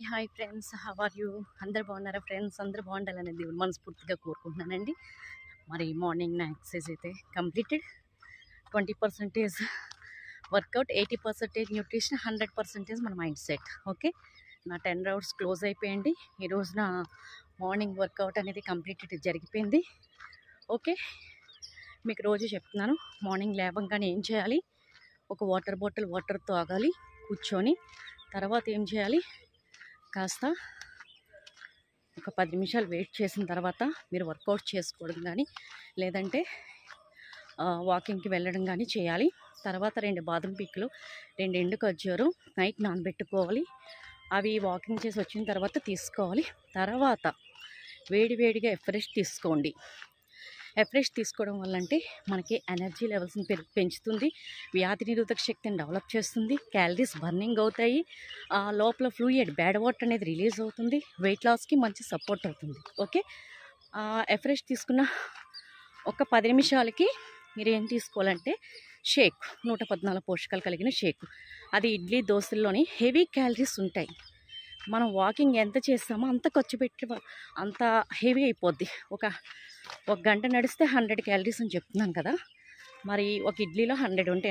Hi friends, how are you? అందరు బాగున్నారా friends? అందరు బాగుండాలని దేవుని మనస్ఫూర్తిగా కోరుకుంటున్నానండి. మరి మార్నింగ్ నా ఎక్సర్సైజ్ అయితే కంప్లీటెడ్. 20% వర్కౌట్, 80% న్యూట్రిషన్, 100% మన మైండ్ సెట్. ఓకే, నా 10 రౌండ్స్ క్లోజ్ అయిపోయింది. ఈరోజు నా మార్నింగ్ వర్కౌట్ అనేది కంప్లీటెడ్ జరిగిపోయింది. ఓకే, మీకు రోజు చెప్తున్నాను, మార్నింగ్ లేవగానే ఏం చేయాలి? ఒక వాటర్ బాటిల్ వాటర్ తాగాలి కూర్చొని. తర్వాత ఏం చేయాలి? కాస్త ఒక 10 నిమిషాలు వెయిట్ చేసిన తర్వాత మీరు వర్కౌట్ చేసుకోవడం కానీ లేదంటే వాకింగ్కి వెళ్ళడం కానీ చేయాలి. తర్వాత 2 బాదం పీకులు, 2 ఎండు ఖర్జూరం నైట్ నానబెట్టుకోవాలి. అవి వాకింగ్ చేసి వచ్చిన తర్వాత తీసుకోవాలి. తర్వాత వేడివేడిగా ఎఫ్రెష్ తీసుకోండి. ఎఫ్రెష్ తీసుకోవడం వల్ల అంటే మనకి ఎనర్జీ లెవెల్స్ని పెంచుతుంది, వ్యాధి నిరోధక శక్తిని డెవలప్ చేస్తుంది, క్యాలరీస్ బర్నింగ్ అవుతాయి, లోపల ఫ్లూయిడ్ బ్యాడ్ వాటర్ అనేది రిలీజ్ అవుతుంది, వెయిట్ లాస్కి మంచి సపోర్ట్ అవుతుంది. ఓకే, ఎఫ్రెష్ తీసుకున్న ఒక 10 నిమిషాలకి మీరు ఏం తీసుకోవాలంటే షేక్, 114 పోషకాలు కలిగిన షేక్. అది ఇడ్లీ దోశల్లోని హెవీ క్యాలరీస్ ఉంటాయి. మనం వాకింగ్ ఎంత చేస్తామో అంత ఖర్చు పెట్టి అంత హెవీ అయిపోద్ది. ఒక గంట నడిస్తే 100 క్యాలరీస్ అని చెప్తున్నాం కదా. మరి ఒక ఇడ్లీలో 100 ఉంటే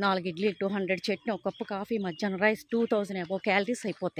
4 ఇడ్లీ 200, చట్నీ, ఒక కప్పు కాఫీ, మధ్యాహ్నం రైస్ 2000 అబోవ్ క్యాలరీస్ అయిపోతాయి.